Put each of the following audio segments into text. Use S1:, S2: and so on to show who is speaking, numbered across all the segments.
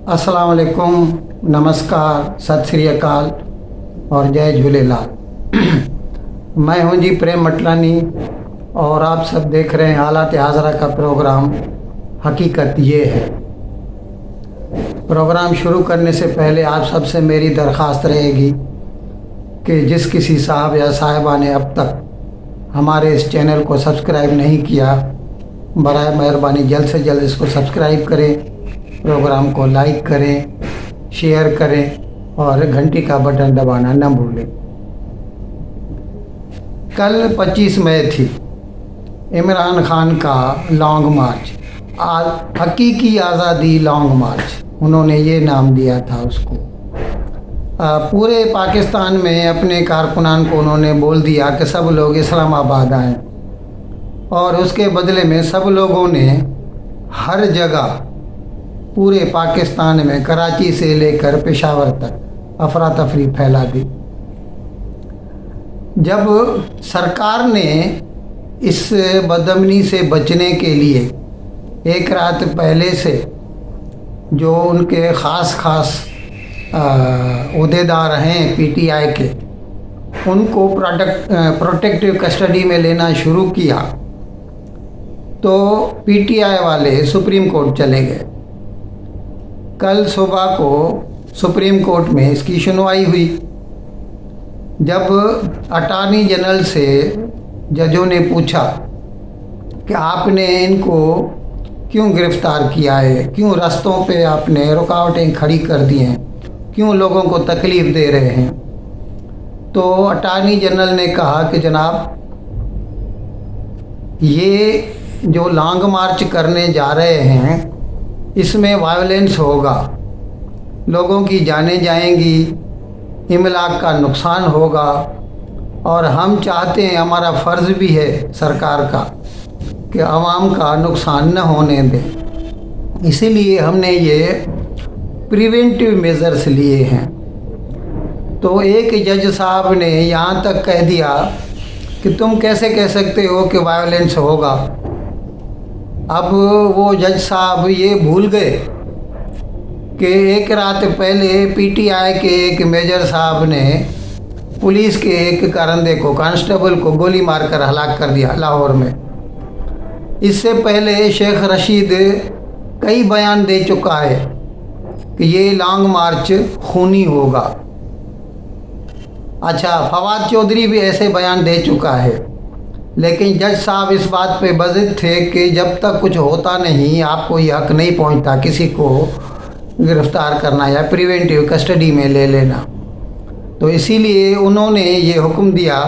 S1: अस्सलाम वालेकुम, नमस्कार, सत श्री अकाल और जय झूलेलाल। मैं हूं जी प्रेम मटलानी और आप सब देख रहे हैं हालात हाज़रा का प्रोग्राम हकीकत ये है। प्रोग्राम शुरू करने से पहले आप सबसे मेरी दरख्वास्त रहेगी कि जिस किसी साहब या साहिबा ने अब तक हमारे इस चैनल को सब्सक्राइब नहीं किया, बराए मेहरबानी जल्द से जल्द इसको सब्सक्राइब करें, प्रोग्राम को लाइक करें, शेयर करें और घंटी का बटन दबाना न भूलें। कल 25 मई थी, इमरान खान का लॉन्ग मार्च, हकीकी आज़ादी लॉन्ग मार्च उन्होंने ये नाम दिया था उसको। पूरे पाकिस्तान में अपने कारकुनान को उन्होंने बोल दिया कि सब लोग इस्लामाबाद आएँ और उसके बदले में सब लोगों ने हर जगह पूरे पाकिस्तान में कराची से लेकर पेशावर तक अफरा तफरी फैला दी। जब सरकार ने इस बदअमनी से बचने के लिए एक रात पहले से जो उनके ख़ास ओहदेदार हैं पीटीआई के, उनको प्रोटेक्टिव कस्टडी में लेना शुरू किया तो पीटीआई वाले सुप्रीम कोर्ट चले गए। कल सुबह को सुप्रीम कोर्ट में इसकी सुनवाई हुई। जब अटॉर्नी जनरल से जजों ने पूछा कि आपने इनको क्यों गिरफ़्तार किया है, क्यों रास्तों पे आपने रुकावटें खड़ी कर दी हैं, क्यों लोगों को तकलीफ़ दे रहे हैं, तो अटॉर्नी जनरल ने कहा कि जनाब, ये जो लॉन्ग मार्च करने जा रहे हैं इसमें वायलेंस होगा, लोगों की जानें जाएंगी, इमलाक का नुकसान होगा और हम चाहते हैं, हमारा फ़र्ज़ भी है सरकार का कि आवाम का नुकसान न होने दें। इसीलिए हमने ये प्रिवेंटिव मेजर्स लिए हैं। तो एक जज साहब ने यहाँ तक कह दिया कि तुम कैसे कह सकते हो कि वायलेंस होगा। अब वो जज साहब ये भूल गए कि एक रात पहले पीटीआई के एक मेजर साहब ने पुलिस के एक करंदे को, कांस्टेबल को गोली मारकर हलाक कर दिया लाहौर में। इससे पहले शेख रशीद कई बयान दे चुका है कि ये लॉन्ग मार्च खूनी होगा। अच्छा, फवाद चौधरी भी ऐसे बयान दे चुका है, लेकिन जज साहब इस बात पे बज़िद थे कि जब तक कुछ होता नहीं आपको ये हक़ नहीं पहुंचता किसी को गिरफ़्तार करना या प्रिवेंटिव कस्टडी में ले लेना। तो इसीलिए उन्होंने ये हुक्म दिया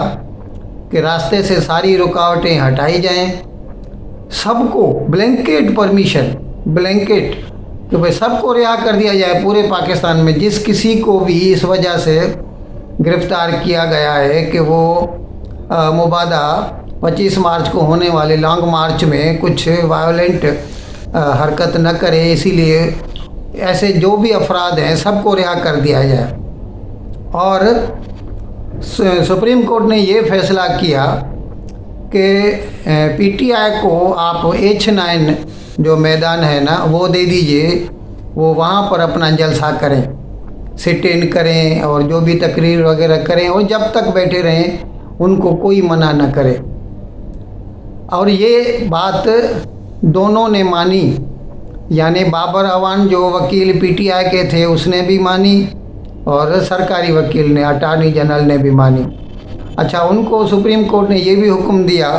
S1: कि रास्ते से सारी रुकावटें हटाई जाएं, सबको ब्लैंकेट परमिशन, ब्लैंकेट कि भाई सबको रिहा कर दिया जाए पूरे पाकिस्तान में। जिस किसी को भी इस वजह से गिरफ़्तार किया गया है कि वो मुबादा 25 मार्च को होने वाले लॉन्ग मार्च में कुछ वायोलेंट हरकत न करे, इसीलिए ऐसे जो भी अफराद हैं सबको रिहा कर दिया जाए। और सुप्रीम कोर्ट ने ये फ़ैसला किया कि पीटीआई को आप H9 जो मैदान है ना वो दे दीजिए, वो वहाँ पर अपना जलसा करें, सिट इन करें और जो भी तकरीर वगैरह करें और जब तक बैठे रहें उनको कोई मना न करे। और ये बात दोनों ने मानी, यानी बाबर अवान जो वकील पीटीआई के थे उसने भी मानी और सरकारी वकील ने, अटॉर्नी जनरल ने भी मानी। अच्छा, उनको सुप्रीम कोर्ट ने ये भी हुक्म दिया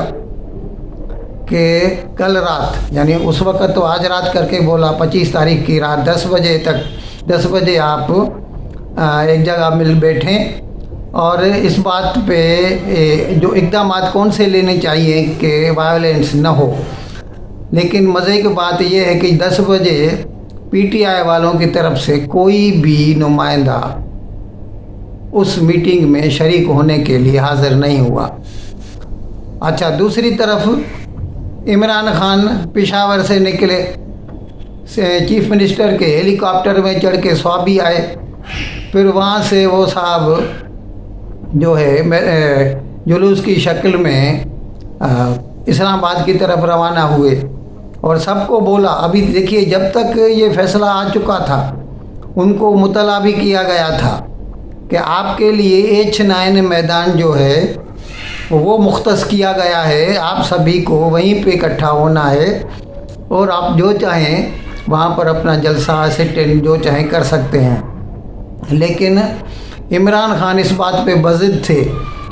S1: कि कल रात, यानी उस वक़्त तो आज रात करके बोला, 25 तारीख की रात 10 बजे तक, 10 बजे आप एक जगह मिल बैठें और इस बात पे जो इक़दाम कौन से लेने चाहिए कि वायलेंस न हो। लेकिन मज़े की बात यह है कि 10 बजे पीटीआई वालों की तरफ से कोई भी नुमाइंदा उस मीटिंग में शरीक होने के लिए हाज़िर नहीं हुआ। अच्छा, दूसरी तरफ इमरान खान पेशावर से निकले, चीफ मिनिस्टर के हेलीकॉप्टर में चढ़ के स्वाबी आए, फिर वहाँ से वो साहब जो है जुलूस की शक्ल में इस्लामाबाद की तरफ रवाना हुए और सबको बोला। अभी देखिए, जब तक ये फ़ैसला आ चुका था ان کو مطلع بھی کیا گیا تھا کہ آپ کے لیے H9 میدان جو ہے وہ مختص کیا گیا ہے، آپ سبھی کو وہیں پہ اکٹھا ہونا ہے اور آپ جو چاہیں وہاں پر اپنا جلسہ سٹ ان جو چاہیں کر سکتے ہیں۔ لیکن عمران خان اس بات پہ بضد تھے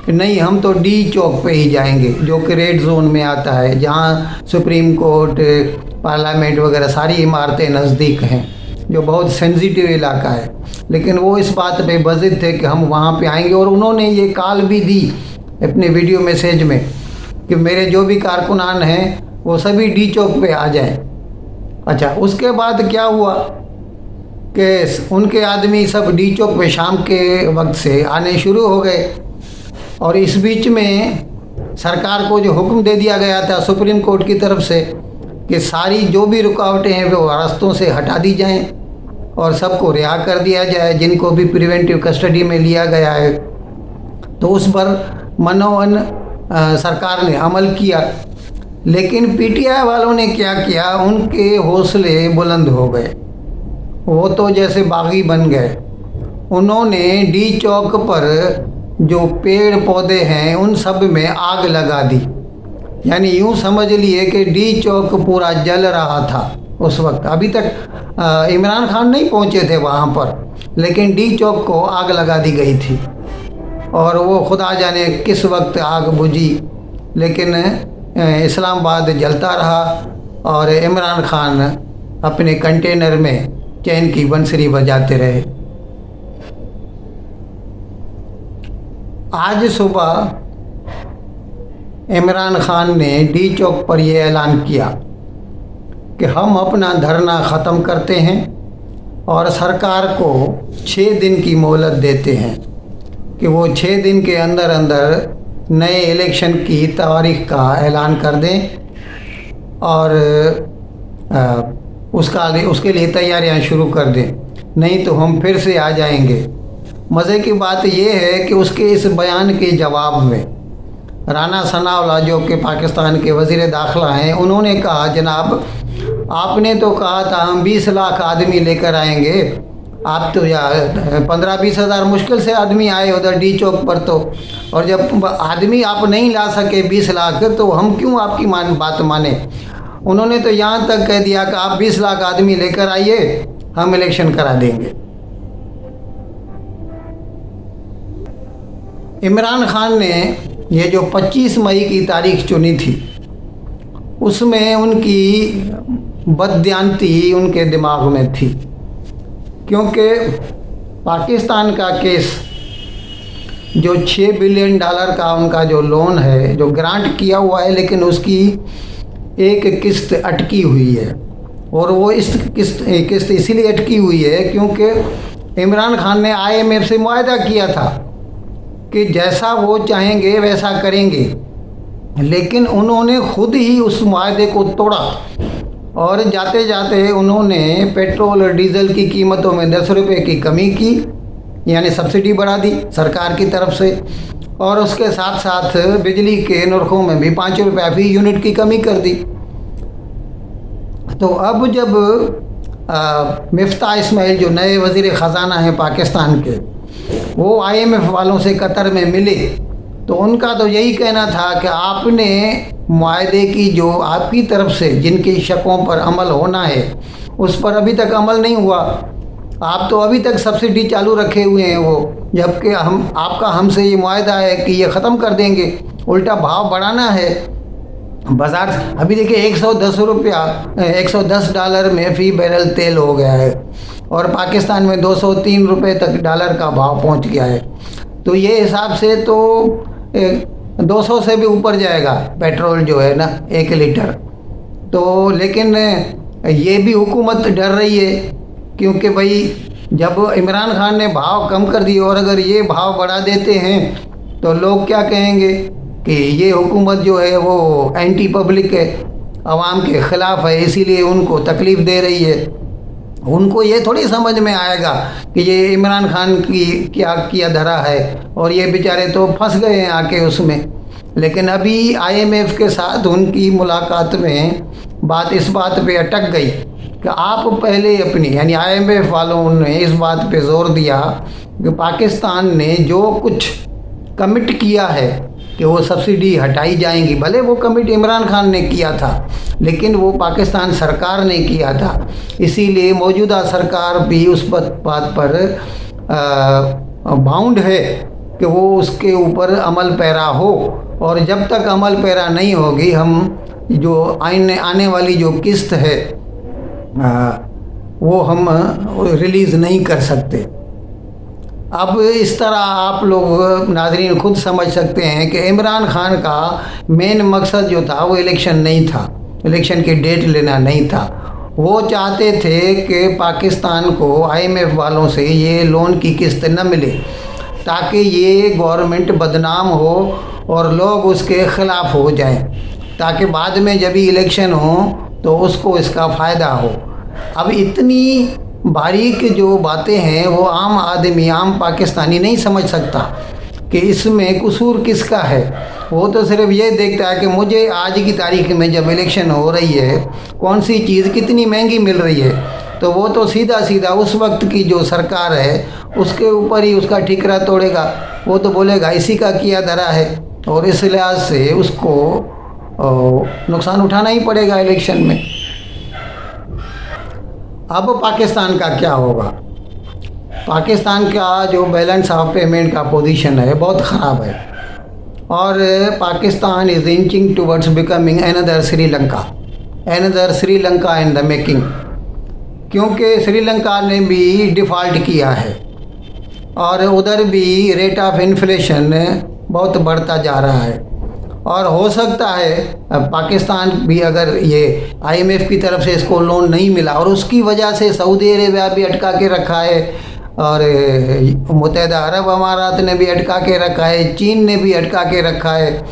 S1: کہ نہیں، ہم تو ڈی چوک پہ ہی جائیں گے جو کہ ریڈ زون میں آتا ہے، جہاں سپریم کورٹ، پارلیمنٹ وغیرہ ساری عمارتیں نزدیک ہیں، جو بہت سینسیٹیو علاقہ ہے۔ لیکن وہ اس بات پہ بضد تھے کہ ہم وہاں پہ آئیں گے، اور انہوں نے یہ کال بھی دی اپنے ویڈیو میسیج میں کہ میرے جو بھی کارکنان ہیں وہ سبھی ڈی چوک پہ آ جائیں۔ اچھا، اس کے بعد کیا ہوا کہ ان کے آدمی سب ڈی چوک پہ شام کے وقت سے آنے شروع ہو گئے، اور اس بیچ میں سرکار کو جو حکم دے دیا گیا تھا سپریم کورٹ کی طرف سے کہ ساری جو بھی رکاوٹیں ہیں وہ راستوں سے ہٹا دی جائیں اور سب کو رہا کر دیا جائے جن کو بھی پریونٹیو کسٹڈی میں لیا گیا ہے۔ تو اس پر منوان سرکار نے عمل کیا، لیکن پی ٹی آئی والوں نے کیا کیا، ان کے حوصلے بلند ہو گئے، وہ تو جیسے باغی بن گئے۔ انہوں نے ڈی چوک پر جو پیڑ پودے ہیں ان سب میں آگ لگا دی، یعنی یوں سمجھ لیے کہ ڈی چوک پورا جل رہا تھا اس وقت۔ ابھی تک عمران خان نہیں پہنچے تھے وہاں پر، لیکن ڈی چوک کو آگ لگا دی گئی تھی، اور وہ خدا جانے کس وقت آگ بجھی، لیکن اسلام آباد جلتا رہا اور عمران خان اپنے کنٹینر میں چین کی بنسری بجاتے رہے۔ آج صبح عمران خان نے ڈی چوک پر یہ اعلان کیا کہ ہم اپنا دھرنا ختم کرتے ہیں اور سرکار کو 6 دن کی مہلت دیتے ہیں کہ وہ 6 دن کے اندر اندر نئے الیکشن کی تاریخ کا اعلان کر دیں اور اس کے لیے تیاریاں شروع کر دیں، نہیں تو ہم پھر سے آ جائیں گے۔ مزے کی بات یہ ہے کہ اس کے اس بیان کے جواب میں رانا ثناءاللہ جو کہ پاکستان کے وزیر داخلہ ہیں، انہوں نے کہا جناب آپ نے تو کہا تھا ہم 20 لاکھ آدمی لے کر آئیں گے، آپ تو 15-20 ہزار مشکل سے آدمی آئے ادھر ڈی چوک پر، تو اور جب آدمی آپ نہیں لا سکے 20 لاکھ تو ہم کیوں آپ کی بات مانیں۔ انہوں نے تو یہاں تک کہہ دیا کہ آپ 20 لاکھ آدمی لے کر آئیے، ہم الیکشن کرا دیں گے۔ عمران خان نے یہ جو 25 مئی کی تاریخ چنی تھی، اس میں ان کی بددیانتی ان کے دماغ میں تھی، کیونکہ پاکستان کا کیس جو $6 بلین کا ان کا جو لون ہے جو گرانٹ کیا ہوا ہے، لیکن اس کی ایک قسط اٹکی ہوئی ہے، اور وہ اس قسط اسی لیے اٹکی ہوئی ہے کیونکہ عمران خان نے IMF سے معاہدہ کیا تھا کہ جیسا وہ چاہیں گے ویسا کریں گے، لیکن انہوں نے خود ہی اس معاہدے کو توڑا، اور جاتے جاتے انہوں نے پیٹرول اور ڈیزل کی قیمتوں میں 10 روپے کی کمی کی، یعنی سبسڈی بڑھا دی سرکار کی طرف سے، اور اس کے ساتھ ساتھ بجلی کے نرخوں میں بھی 5 روپے فی یونٹ کی کمی کر دی۔ تو اب جب مفتاح اسماعیل جو نئے وزیر خزانہ ہیں پاکستان کے، وہ IMF والوں سے قطر میں ملے، تو ان کا تو یہی کہنا تھا کہ آپ نے معاہدے کی جو آپ کی طرف سے جن کی شقوں پر عمل ہونا ہے اس پر ابھی تک عمل نہیں ہوا، آپ تو ابھی تک سبسڈی چالو رکھے ہوئے ہیں، وہ جبکہ آپ کا ہم سے یہ معاہدہ ہے کہ یہ ختم کر دیں گے، الٹا بھاؤ بڑھانا ہے۔ بازار ابھی دیکھیں $110 میں فی بیرل تیل ہو گیا ہے، اور پاکستان میں 203 روپے تک ڈالر کا بھاؤ پہنچ گیا ہے، تو یہ حساب سے تو 200 سے بھی اوپر جائے گا پیٹرول جو ہے نا 1 لیٹر۔ تو لیکن یہ بھی حکومت ڈر رہی ہے، کیونکہ بھائی جب عمران خان نے بھاؤ کم کر دی اور اگر یہ بھاؤ بڑھا دیتے ہیں تو لوگ کیا کہیں گے کہ یہ حکومت جو ہے وہ اینٹی پبلک ہے، عوام کے خلاف ہے، اسی لیے ان کو تکلیف دے رہی ہے۔ ان کو یہ تھوڑی سمجھ میں آئے گا کہ یہ عمران خان کی کیا دھرا ہے، اور یہ بیچارے تو پھنس گئے ہیں آ کے اس میں۔ لیکن ابھی IMF کے ساتھ ان کی ملاقات میں بات اس بات پہ اٹک گئی कि आप पहले अपनी यानी IMF वालों ने इस बात पे ज़ोर दिया कि पाकिस्तान ने जो कुछ कमिट किया है कि वो सब्सिडी हटाई जाएंगी, भले वो कमिट इमरान खान ने किया था लेकिन वो पाकिस्तान सरकार ने किया था। इसीलिए मौजूदा सरकार भी उस बात पर बाउंड है कि वो उसके ऊपर अमल पैरा हो, और जब तक अमल पैरा नहीं होगी हम जो आने वाली जो किस्त है वो हम रिलीज़ नहीं कर सकते। अब इस तरह आप लोग नाज़रीन खुद समझ सकते हैं कि इमरान खान का मेन मकसद जो था वो इलेक्शन नहीं था, इलेक्शन की डेट लेना नहीं था। वो चाहते थे कि पाकिस्तान को IMF वालों से ये लोन की किस्त न मिले ताकि ये गवर्नमेंट बदनाम हो और लोग उसके ख़िलाफ़ हो जाएं, ताकि बाद में जब भी इलेक्शन हो तो उसको इसका फ़ायदा हो। अब इतनी बारीक जो बातें हैं वो आम आदमी, आम पाकिस्तानी नहीं समझ सकता कि इसमें कसूर किसका है। वो तो सिर्फ ये देखता है कि मुझे आज की तारीख में जब इलेक्शन हो रही है कौन सी चीज़ कितनी महंगी मिल रही है, तो वो तो सीधा सीधा उस वक्त की जो सरकार है उसके ऊपर ही उसका ठिकरा तोड़ेगा। वो तो बोलेगा इसी का किया धरा है, और इस लिहाज से उसको नुकसान उठाना ही पड़ेगा इलेक्शन में। अब पाकिस्तान का क्या होगा? पाकिस्तान का जो बैलेंस ऑफ पेमेंट का पोजीशन है बहुत ख़राब है, और Pakistan is inching towards becoming another Sri Lanka in the making, क्योंकि श्रीलंका ने भी डिफ़ॉल्ट किया है और उधर भी रेट ऑफ इन्फ्लेशन बहुत बढ़ता जा रहा है। और हो सकता है पाकिस्तान भी अगर ये IMF की तरफ से इसको लोन नहीं मिला और उसकी वजह से सऊदी अरेबिया भी अटका के रखा है, और मुत्तहिदा अरब अमारात ने भी अटका के रखा है, चीन ने भी अटका के रखा है,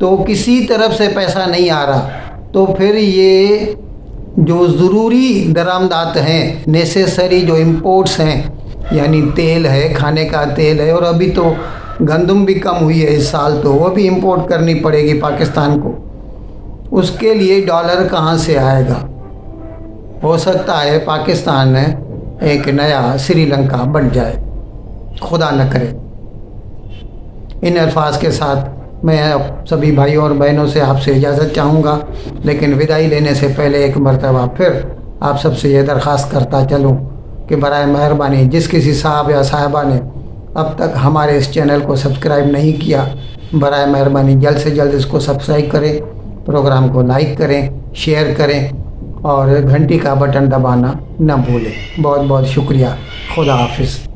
S1: तो किसी तरफ से पैसा नहीं आ रहा, तो फिर ये जो ज़रूरी दरामदात हैं, नेसेसरी जो इंपोर्ट्स हैं यानी तेल है, खाने का तेल है, और अभी तो गंदम भी कम हुई है इस साल, तो वो भी इंपोर्ट करनी पड़ेगी पाकिस्तान को। उसके लिए डॉलर कहाँ से आएगा? हो सकता है पाकिस्तान एक नया श्रीलंका बन जाए, खुदा न करे। इन अल्फाज के साथ मैं सभी भाइयों और बहनों से आपसे इजाज़त चाहूँगा, लेकिन विदाई लेने से पहले एक मरतबा फिर आप सबसे ये दरख्वास्त करता चलूँ कि बराए मेहरबानी जिस किसी साहब या साहिबा ने अब तक हमारे इस चैनल को सब्सक्राइब नहीं किया, बराए मेहरबानी जल्द से जल्द इसको सब्सक्राइब करें, प्रोग्राम को लाइक करें, शेयर करें और घंटी का बटन दबाना न भूलें। बहुत बहुत शुक्रिया। खुदा हाफिज़।